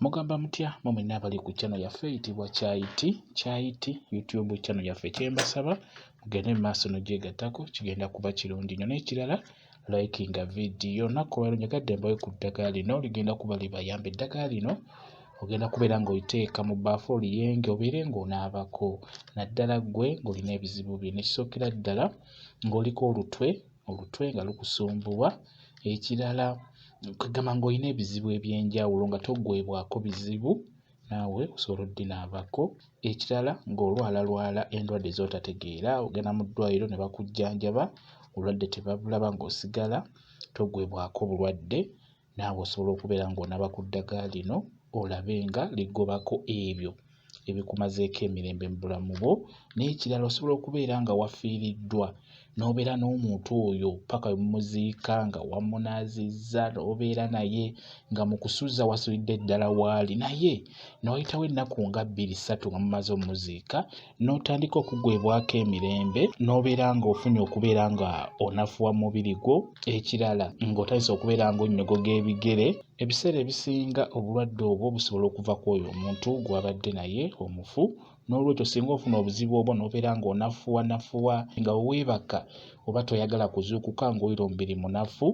Mugamba mutya mwe n'abali ku channel yaffe eyitibwa Kyayiti YouTube channel yaffe. Kyembasaba mugende mu maaso n'ogyegattako, kigenda kuba kirungi nnyo. N'ekirala likinga video nakko wero nyagadde mbawe ku ddagala lino ligenda kuba libayamba. Eddagala lino ogenda kubeera ng'oliteeka mu bbaafu oliyenge obeere ng'onaabako naddala ggwe ng'olina ebizibu bye. Nekisookera ddala ng'oliko olutwe nga lukusumbuwa. Ekirala kagamba ng'olina ebizibu eby'enjawulo nga toggwebwako bizibu naawe osobola oddinaabako. Ekirala ng'olwalalwala endwadde z'otategeera, ogenda mu ddwaliro ne bakujjanjaba obulwadde tebabulaba ng'osigala toggwebwako bulwadde, naawe osobola okubeera ng'onaaba ku ddagala lino olabe nga ligobako ebyo ebikumazeeko emirembe mu bulamu bwo. N'ekirala osobola okubeera nga wafiiriddwa n'obeera n'omuntu oyo paka mumuziika nga wamunaazizza, n'obeera naye nga mu kusuza wasulidde ddala waali naye n'oyitawo ennaku nga 2-3 nga mumaze omuziika n'otandika okugwebwako emirembe, n'obeera ng'ofunye okubeera nga onafuwa mubiri gwo. Ekirala ng'otandise okubeera ng'onnyogoga ebigere. Ebiseera ebisinga obulwadde obwo busobola okuva ku oyo omuntu gw'abadde naye omufu. N'olwekyo singa ofuna obuzibu obwo n'obeera ng'onafuwa nga weebaka oba toyagala kuzuukuka ng'oyira omubiri munafu,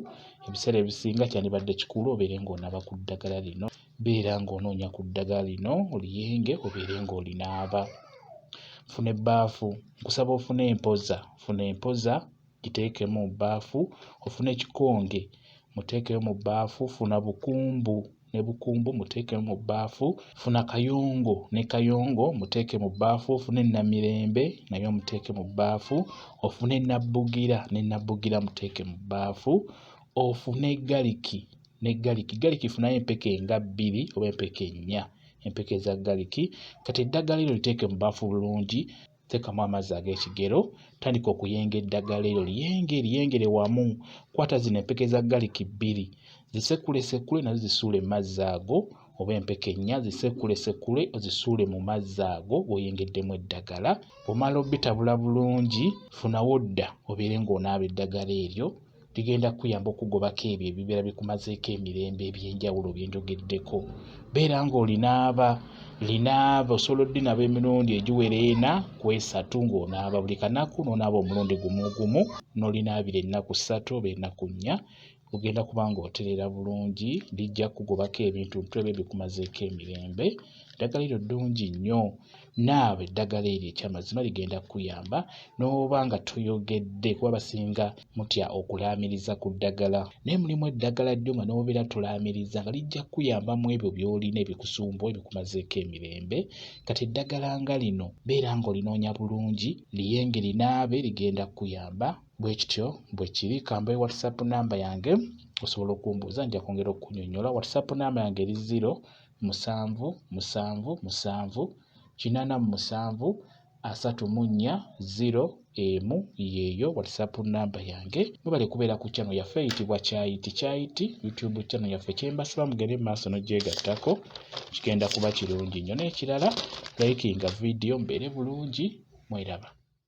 ebiseera ebisinga kyandibadde kikulu obeere ng'onaaba ku ddagala lino. Beera ng'onoonya ku ddagala lino oliyenge obeere ng'olinaaba. Funa ebbaafu, nkusaba ofune empoza giteekemu mu bbaafu, ofune ekikonge muteekemu mu bbaafu, funa bukumbu ne bukumbu muteekemu mu bbaafu, funa kayongo ne kayongo muteeke mu bbaafu, ofune namirembe nayo muteeke mu bbaafu, ofune nabbugira ne nabbugira muteeke mu bbaafu, ofune galiki ne galiki funayo empeke nga 2 oba empeke 4 empeke za galiki. Kati eddagala lino liteeke mu bbaafu bulungi, teekamu amazzi ag'ekigero, tandika okuyenga eddagala eryo liyengere wamu. Kwata zino empeke za galiki 2 zisekule nazo zisuule mu mazzi ago, oba empeke 4 zisekule ozisuule mu mazzi ago bw'oyengeddemu eddagala. Omala obitabula bulungi, funawo dda obeere ng'onaaba eddagala eryo. Ligenda kuyamba okugobako ebyo ebibeera bikumazeeko emirembe eby'enjawulo bye njogeddeko. Beera ng'olinaaba, osobola oddinaaba emirundi egiwera 4 ku 3 ng'onaaba. Buli kanaku n'onaaba omulundi gumu n'olinaabira ennaku 3 oba ennaku 4, ogenda kuba ng'otereera bulungi. Lijja kugobako ebintu ebyo bikumazeeko emirembe. Eddagala eryo ddungi nnyo. Naaba eddagala eryo ekyamazima ligenda kuyamba. N'oba nga toyogedde kuba basinga mutya okulaamiriza ku ddagala, naye mulimu eddagala ddyo nga n'obeera tolaamiriza nga lijja kuyamba mu ebyo by'olina ebikusumbuwa ebikumazeeko emirembe. Kati eddagala nga lino beera ng'olinoonya bulungi, liyenge linaabe, ligenda kuyamba. Bwe kityo bwe kiri. Kambaye WhatsApp namba yange osobola okumbuuza, nja kwongera okukunnyonnyola. WhatsApp namba yange eri 077873401 yeeyo WhatsApp namba yange. Mwebale kubeera ku channel yaffe eyitibwa Kyayiti YouTube channel yaffe. Kyembasaba mugende mu maaso n'ogyegattako, kigenda kuba kirungi nnyo. N'ekirala likinga video mbeere bulungi. Mweraba.